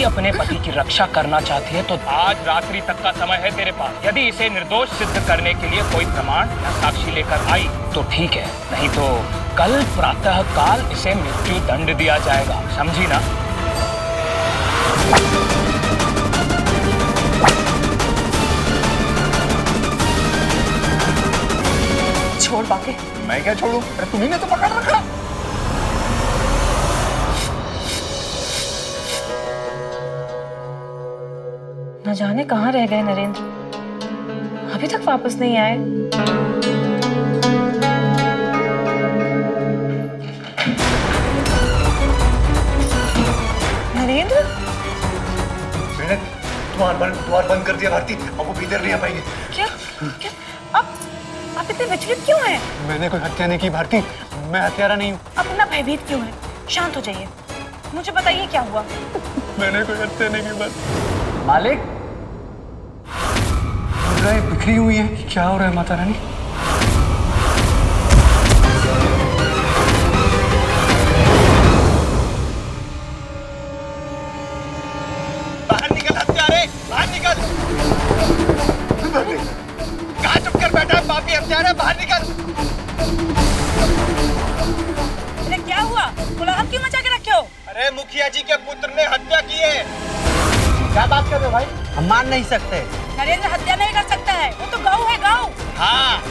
स्त्री अपने पति की रक्षा करना चाहती है तो आज रात्रि तक का समय है तेरे पास। यदि इसे निर्दोष सिद्ध करने के लिए कोई प्रमाण या साक्षी लेकर आई तो ठीक है, नहीं तो कल प्रातः काल इसे मृत्यु दंड दिया जाएगा, समझी ना? छोड़ बाके। मैं क्या छोड़ूं? अरे तुम्ही ने तो पकड़ रखा। न जाने कहाँ रह गए नरेंद्र, अभी तक वापस नहीं आए। नरेंद्र, द्वार बंद कर दिया भारती, अब वो भीतर नहीं आ पाएंगे। क्या क्या आप इतने विचलित क्यों हैं? मैंने कोई हत्या नहीं की भारती, मैं हत्यारा नहीं हूँ। आप इतना भयभीत क्यों हैं? शांत हो जाइए, मुझे बताइए क्या हुआ। मैंने कोई हत्या नहीं की बस। मालिक, मुद्राएं बिखरी हुई है, क्या हो रहा है माता रानी? बाहर निकल हत्यारे, बाहर निकल। कहाँ चुप कर बैठा है पापी हत्यारा, बाहर निकल। अरे क्या हुआ? कोलाहल क्यों मचा के रखे हो? अरे मुखिया जी के पुत्र ने हत्या की है। क्या बात कर रहे हो भाई? हम मान नहीं सकते। नरेंद्र हत्या नहीं कर सकता है, वो तो गऊ है, गऊ। हाँ,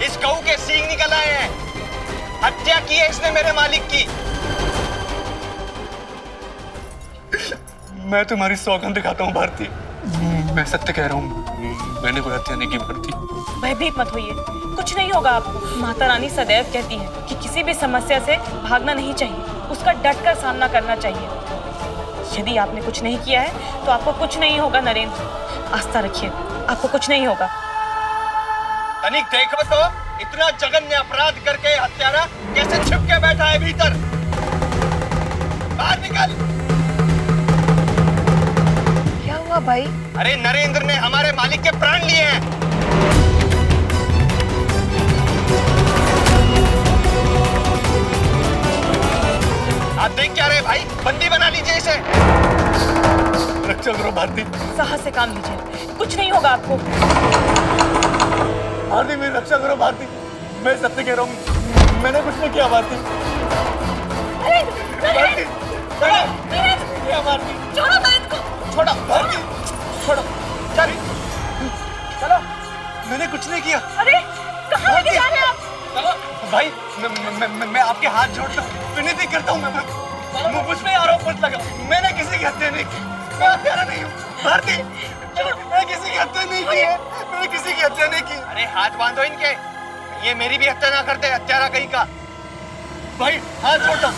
इस गऊ के सींग निकल आए हैं। हत्या की है इसने मेरे मालिक की। मैं तुम्हारी सौगंध दिखाता हूँ भारती, मैं सत्य कह रहा हूँ, मैंने कोई हत्या नहीं की भारती। भयभीत मत होइए, कुछ नहीं होगा आपको। माता रानी सदैव कहती है कि किसी भी समस्या से भागना नहीं चाहिए, उसका डट कर सामना करना चाहिए। यदि आपने कुछ नहीं किया है तो आपको कुछ नहीं होगा नरेंद्र, आस्था रखिए, आपको कुछ नहीं होगा। तनिक देखो तो, इतना जघन्य अपराध करके हत्यारा कैसे छिप के बैठा है भीतर। बाहर निकल। क्या हुआ भाई? अरे नरेंद्र ने हमारे मालिक के प्राण लिए हैं। आप देख क्या रहे भाई, बंदी बना लीजिए इसे। रक्षा करो भारती। साहस से काम लीजिए, कुछ नहीं होगा आपको। भारती मेरी रक्षा करो भारती, मैं सत्य कह रहा हूँ, मैंने कुछ नहीं किया भारती। भारती, क्या भारती? छोड़ो नरेंद्र को, छोड़ो भारती, छोड़ो, चल, चलो, मैंने कुछ नहीं किया। अरे कहाँ लेके जा रहे हैं आप? चलो भाई, मैं आपके हाथ जोड़ता हूँ, विनती करता हूँ, मैं मुझ पे आरोप मत लगा, मैंने किसी की हत्या नहीं की, मैं हत्यारा नहीं हूँ भारती, मैंने किसी की हत्या नहीं की है, मैंने किसी की हत्या नहीं की। अरे हाथ बांधो इनके, ये मेरी भी हत्या ना करते हत्यारा कहीं का। भाई हाथ जोड़ता हूँ।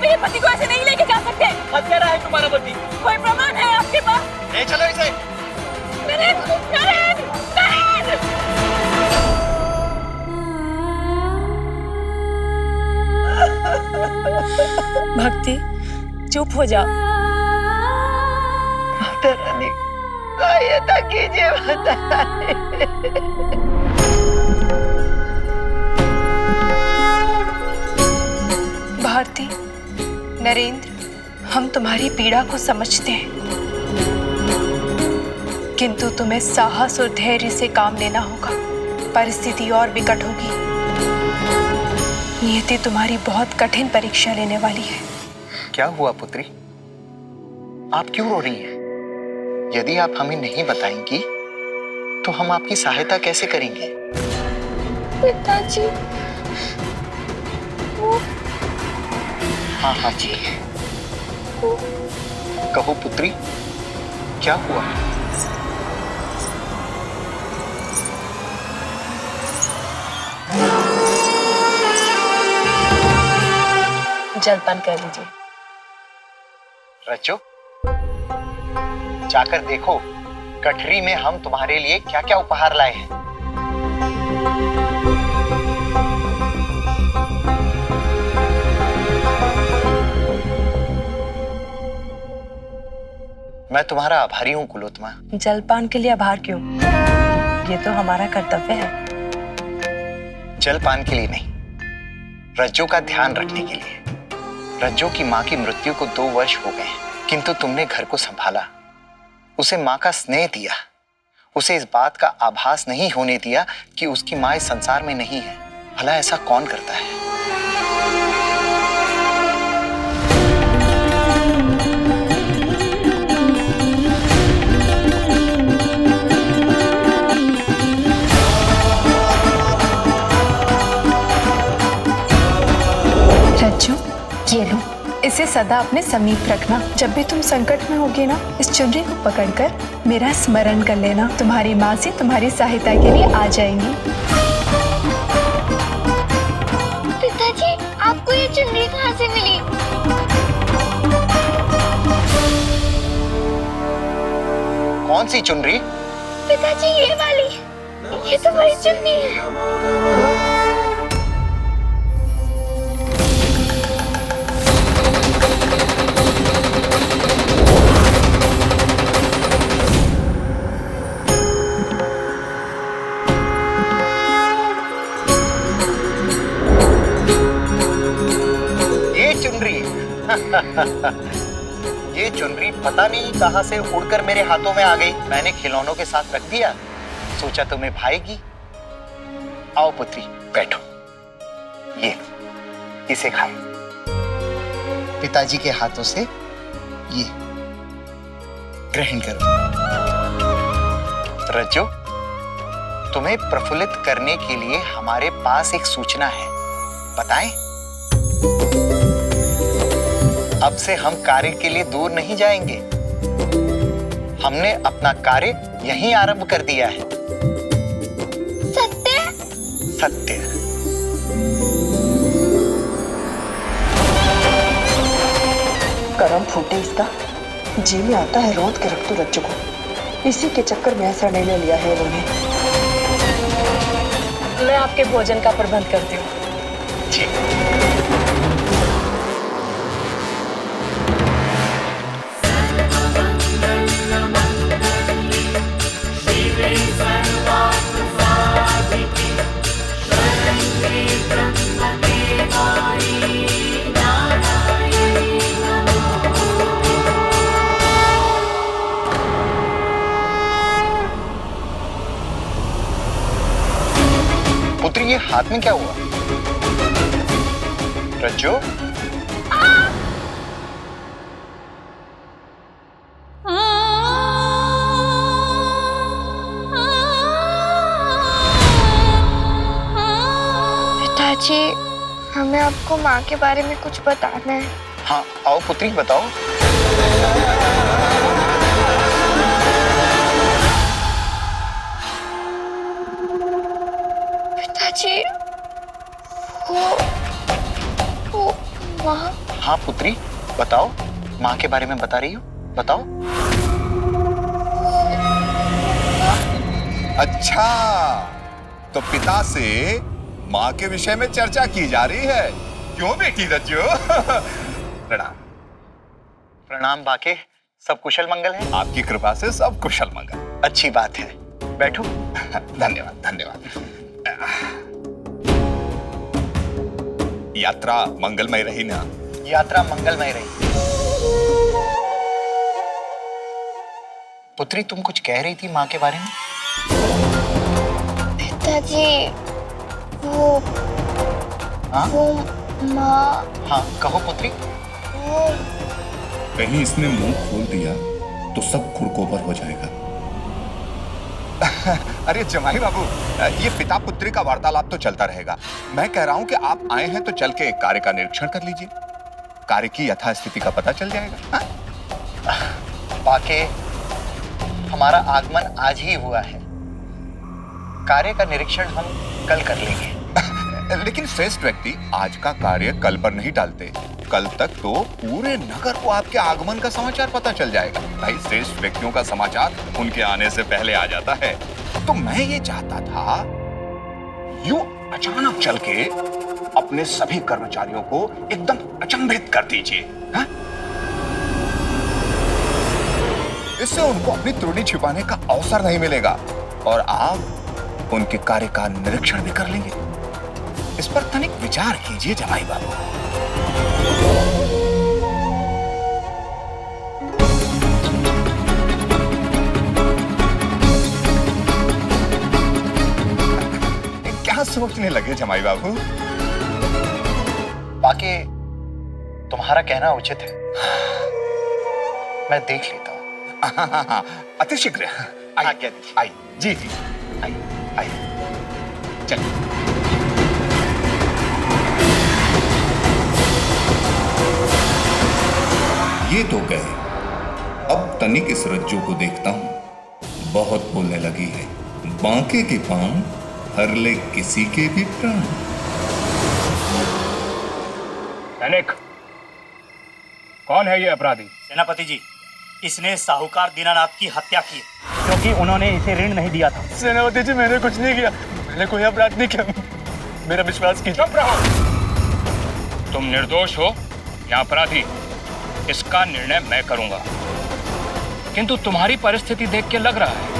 मेरे पति को ऐसे नहीं लेके जा सकते। हत्यारा है तुम्हारा पति। कोई प्रमाण है आपके पास? ले चलो इसे। नरेंद्र, नरेंद्र, नरेंद्र! भक्ति, चुप हो जाओ। माता रानी, सहायता कीजिए माता रानी। भारती, नरेंद्र, हम तुम्हारी पीड़ा को समझते हैं, किंतु तुम्हें साहस और धैर्य से काम लेना होगा। परिस्थिति और विकट होगी। नियति तुम्हारी बहुत कठिन परीक्षा लेने वाली है। क्या हुआ पुत्री? आप क्यों रो रही हैं? यदि आप हमें नहीं बताएंगी तो हम आपकी सहायता कैसे करेंगे? पिताजी, हाँ जी, कहो पुत्री, क्या हुआ? जलपान कर लीजिए। रचो, जाकर देखो गठरी में हम तुम्हारे लिए क्या क्या उपहार लाए हैं। मैं तुम्हारा आभारी हूं कुलोत्मा। जलपान के लिए आभार क्यों? ये तो हमारा कर्तव्य है। जलपान के लिए नहीं, रज्जो का ध्यान रखने के लिए। रज्जो की माँ की मृत्यु को 2 वर्ष हो गए, किंतु तुमने घर को संभाला, उसे माँ का स्नेह दिया, उसे इस बात का आभास नहीं होने दिया कि उसकी माँ इस संसार में नहीं है। भला ऐसा कौन करता है? रज्जू, ये लो, इसे सदा अपने समीप रखना। जब भी तुम संकट में होगे ना, इस चुनरी को पकड़कर मेरा स्मरण कर लेना। तुम्हारी माँ से तुम्हारी सहायता के लिए आ जाएंगी। पिताजी, आपको ये चुनरी कहाँ से मिली? कौन सी चुनरी? पिताजी, ये वाली, ये तो वही चुन्नी है। ये चुनरी पता नहीं कहां से उड़कर मेरे हाथों में आ गई। मैंने खिलौनों के साथ रख दिया, सोचा तुम्हें भाएगी। आओ पुत्री, बैठो, ये इसे खाओ। पिताजी के हाथों से ये ग्रहण करो। रज्जो, तुम्हें प्रफुल्लित करने के लिए हमारे पास एक सूचना है, बताएं? अब से हम कार्य के लिए दूर नहीं जाएंगे। हमने अपना कार्य यहीं आरंभ कर दिया है। सत्य? सत्य। करम फूटे इसका, जी में आता है रौंद के रख दो रज्जू को। इसी के चक्कर में ऐसा निर्णय लिया है उन्होंने। मैं आपके भोजन का प्रबंध करती हूँ। जी। पुत्री, ये हाथ में क्या हुआ? रज्जो, पिताजी, हमें आपको माँ के बारे में कुछ बताना है। हाँ, आओ पुत्री, बताओ। पिताजी, वो माँ। हाँ पुत्री, बताओ, माँ के बारे में बता रही हो, बताओ। अच्छा, तो पिता से माँ के विषय में चर्चा की जा रही है, क्यों बेटी रज्जो? प्रणाम। प्रणाम बाके, सब कुशल मंगल है? आपकी कृपा से सब कुशल मंगल। अच्छी बात है, बैठो। धन्यवाद, धन्यवाद। यात्रा मंगलमय रही ना? यात्रा मंगलमय रही। पुत्री, तुम कुछ कह रही थी माँ के बारे में? पिताजी, वो माँ। हाँ, कहो पुत्री। वो कहीं इसने मुंह खोल दिया तो सब खुरकोबर हो जाएगा। अरे जमाई बाबू, ये पिता पुत्री का वार्तालाप तो चलता रहेगा। मैं कह रहा हूं कि आप आए हैं तो चल के कार्य का निरीक्षण कर लीजिए, कार्य की यथास्थिति का पता चल जाएगा। बाके, हमारा आगमन आज ही हुआ है, कार्य का निरीक्षण हम कल कर लेंगे। लेकिन श्रेष्ठ व्यक्ति आज का कार्य कल पर नहीं टालते। कल तक तो पूरे नगर को आपके आगमन का समाचार पता चल जाएगा। भाई, श्रेष्ठ व्यक्तियों का समाचार उनके आने से पहले आ जाता है। तो मैं ये चाहता था, यूं अचानक चल के अपने सभी कर्मचारियों को एकदम अचंभित कर दीजिए। इससे उनको अपनी त्रुटि छिपाने का अवसर नहीं मिलेगा और आप उनके कार्य का निरीक्षण भी कर लेंगे। इस पर तनिक विचार कीजिए जमाई बाबू। क्या सोचने लगे जमाई बाबू? बाकी तुम्हारा कहना उचित है, मैं देख लेता हूं। अति शीघ्र आइए, आइए जी जी, आइए आइए, चलिए। ये तो गए, अब तनिक इस रज्जू को देखता हूं। बहुत बोलने लगी है, बांके के पांव हर ले किसी के भी प्राण। तनिक, कौन है ये अपराधी? सेनापति जी, इसने साहूकार दीनानाथ की हत्या की क्योंकि उन्होंने इसे ऋण नहीं दिया था। सेनापति जी, मैंने कुछ नहीं किया, मैंने कोई अपराध नहीं किया, मेरा विश्वास कीजिए। चुप रहो। तुम निर्दोष हो या अपराधी, इसका निर्णय मैं करूंगा। किंतु तुम्हारी परिस्थिति देख के लग रहा है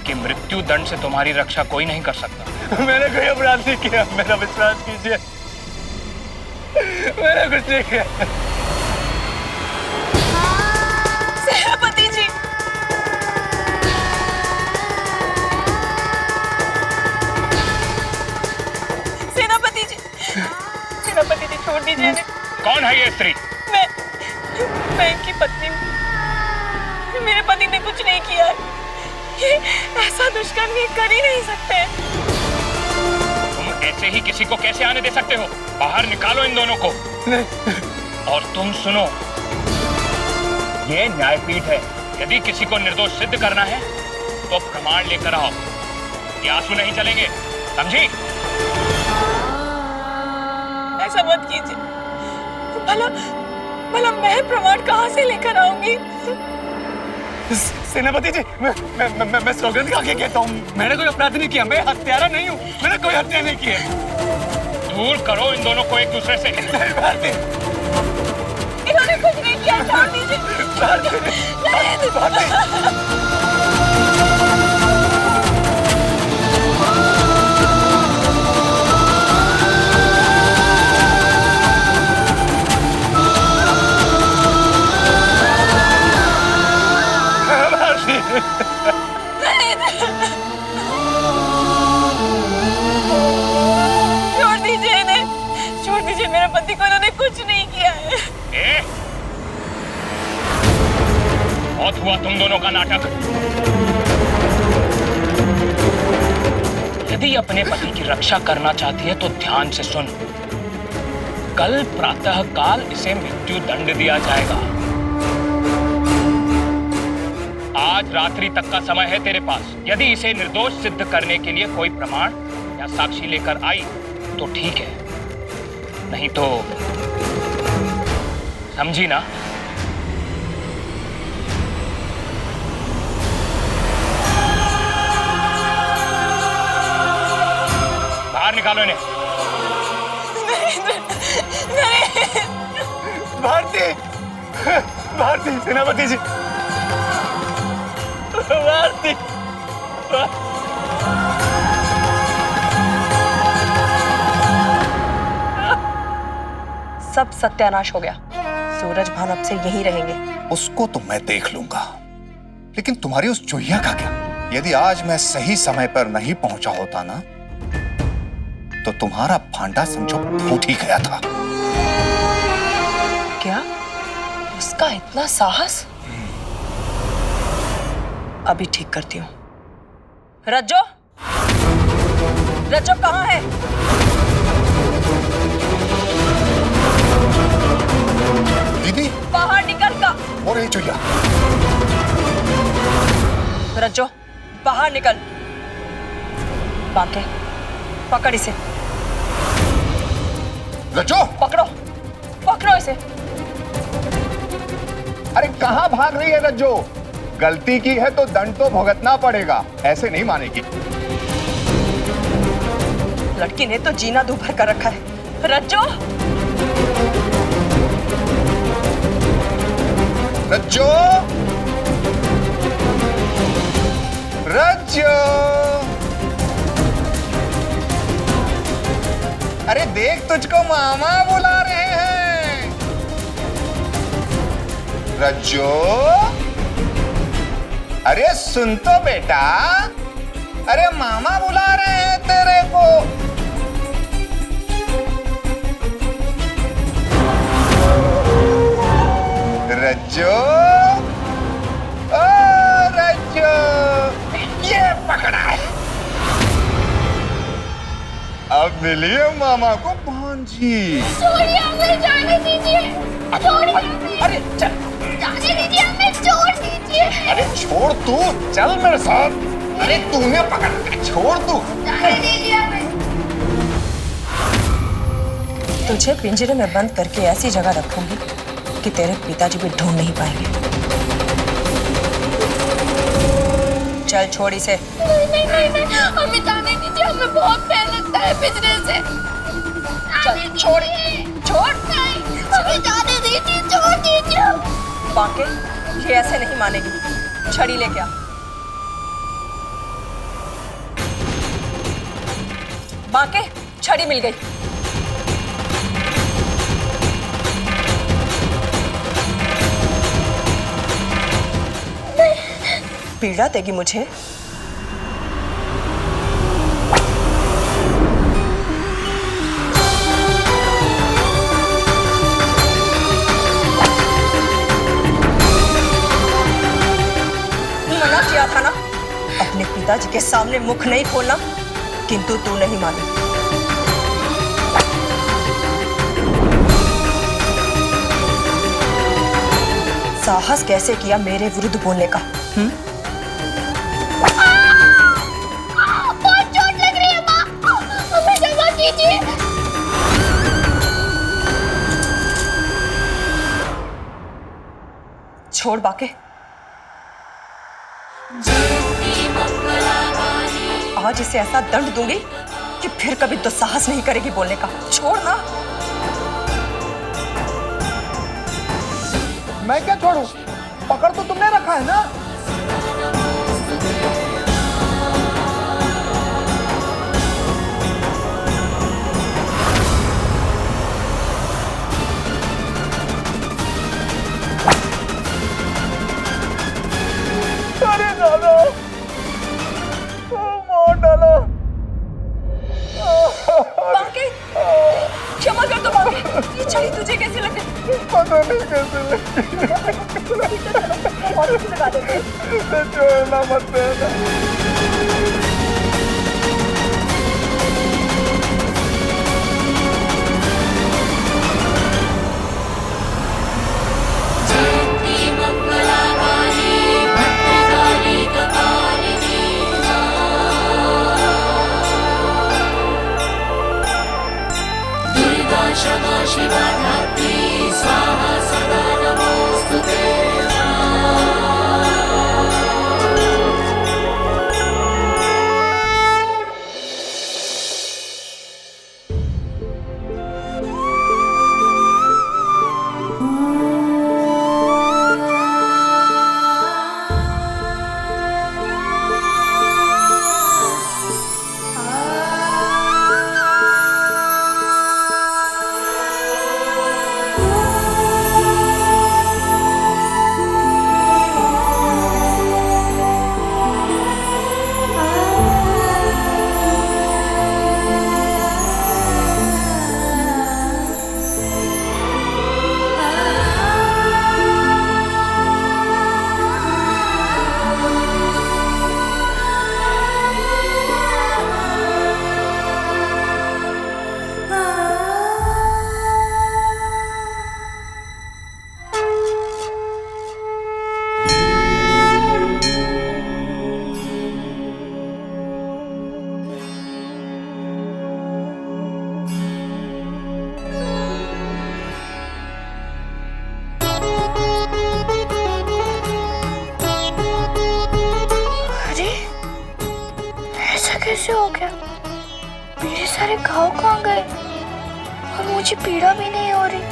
कि मृत्यु दंड से तुम्हारी रक्षा कोई नहीं कर सकता। मैंने कोई अपराध नहीं किया, मेरा विश्वास कीजिए, मैंने कुछ नहीं किया। सेनापति जी, सेनापति जी, सेनापति जी छोड़ दीजिए इन्हें। कौन है ये स्त्री? मैं इनकी पत्नी हूँ। मेरे पति ने कुछ नहीं किया है। ये ऐसा दुष्कर्म ये कर ही नहीं सकते। तुम ऐसे ही किसी को कैसे आने दे सकते हो? बाहर निकालो इन दोनों को। नहीं। और तुम सुनो, ये न्यायपीठ है। यदि किसी को निर्दोष सिद्ध करना है तो प्रमाण लेकर आओ। ये आंसू नहीं चलेंगे, समझी? ऐसा मत कीजिए। भला मैं प्रमाण कहाँ से लेकर आऊंगी? सेनापति जी, मैं सौगंध खा के कहता हूँ, मैंने कोई अपराध नहीं किया, मैं हत्यारा नहीं हूँ, मैंने कोई हत्या नहीं की है। दूर करो इन दोनों को एक दूसरे से। भारती, इन्होंने कुछ नहीं किया, छोड़ दीजिए। छोड़ दीजिए इन्हें, छोड़ दीजिए। मेरे पति को इन्होंने कुछ नहीं किया है। बहुत हुआ तुम दोनों का नाटक। यदि अपने पति की रक्षा करना चाहती है तो ध्यान से सुन। कल प्रातः काल इसे मृत्यु दंड दिया जाएगा। आज रात्रि तक का समय है तेरे पास। यदि इसे निर्दोष सिद्ध करने के लिए कोई प्रमाण या साक्षी लेकर आई तो ठीक है, नहीं तो समझी ना? बाहर निकालो इन्हें। नहीं। भारती, भारती, सेनापति जी, भारती। सब सत्यानाश हो गया। सूरज भान अब से यहीं रहेंगे। उसको तो मैं देख लूंगा, लेकिन तुम्हारी उस चुहिया का क्या? यदि आज मैं सही समय पर नहीं पहुंचा होता ना, तो तुम्हारा भांडा समझो फूट ही गया था। क्या? उसका इतना साहस? अभी ठीक करती हूँ। रज्जो, रज्जो कहाँ है? दीदी, बाहर निकल का। हो रही चुहिया। रज्जो, बाहर निकल। बांके, पकड़ इसे। रज्जो, पकड़ो, पकड़ो इसे। अरे कहाँ भाग रही है रज्जो? गलती की है तो दंड तो भुगतना पड़ेगा, ऐसे नहीं मानेगी। लड़की ने तो जीना दूभर कर रखा है। रज्जो, रज्जो, रज्जो। देख तुझको मामा बुला रहे हैं। रज्जो, अरे सुन तो बेटा, अरे मामा बुला रहे हैं तेरे को। रज्जो, ओ रज्जो, ये पकड़ा है। अब मिलिए मामा को भांजी। छोड़िए हमें, जाने दीजिए। छोड़िए हमें। अरे चल, जाने दीजिए हमें, छोड़ दीजिए। अरे छोड़ तू, चल मेरे साथ। अरे तूने पकड़ा, छोड़ तू। जाने दीजिए हमें। तुझे पिंजरे में बंद करके ऐसी जगह रखूंगी कि तेरे पिताजी भी ढूंढ नहीं पाएंगे। चल छोड़ इसे। नहीं नहीं नहीं, हमें जाने दीजिए, हमें बहुत प्यार लगता है पिंजरे से। चल छोड़, छोड़। नहीं, हमें जाने दीजिए, छोड़ दीजिए। बाके, ये ऐसे नहीं मानेगी। छड़ी लेके आ। बाके, छड़ी मिल गई। पीड़ा देगी मुझे? मना किया था ना, अपने पिताजी के सामने मुख नहीं खोलना, किंतु तू नहीं मानी। साहस कैसे किया मेरे विरुद्ध बोलने का? बहुत चोट लग रही है माँ, हमें दवा दीजिए। छोड़ बाके। आज इसे ऐसा दंड दूंगी कि फिर कभी दुस्साहस नहीं करेगी बोलने का। छोड़ ना। मैं क्या छोड़ूं? पकड़ तो तुमने रखा है ना। अरे दादा, मार डाला। बाके, क्षमा कर दो बाके। ये छड़ी तुझे कैसे लगी? पता नहीं कैसे लगी। और किसी लगा देते। छोड़ना मत देना। कैसे हो गया? मेरे सारे घाव कहाँ गए? और मुझे पीड़ा भी नहीं हो रही।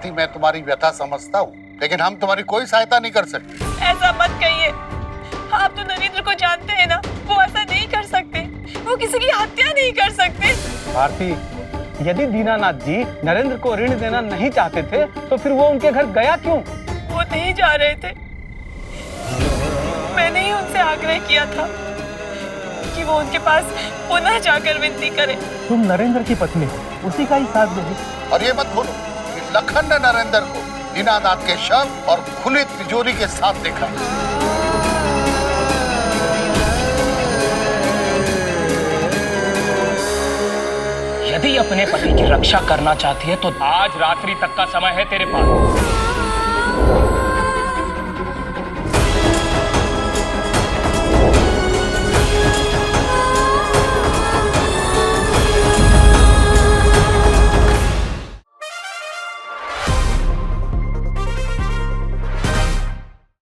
भारती, मैं तुम्हारी व्यथा समझता हूँ, लेकिन हम तुम्हारी कोई सहायता नहीं कर सकते। ऐसा मत कहिए, आप तो नरेंद्र को जानते हैं ना, वो ऐसा नहीं कर सकते, वो किसी की हत्या नहीं कर सकते। भारती, यदि दीनानाथ जी नरेंद्र को ऋण देना नहीं चाहते थे तो फिर वो उनके घर गया क्यों? वो नहीं जा रहे थे, मैंने ही उनसे आग्रह किया था कि वो उनके पास पुनः जाकर विनती करें। तुम नरेंद्र की पत्नी, उसी का ही साथ दोगी। और ये मत भूलो कि लखन ने नरेंद्र को दीनानाथ के शव और खुली तिजोरी के साथ देखा। यदि अपने पति की रक्षा करना चाहती है तो आज रात्रि तक का समय है तेरे पास।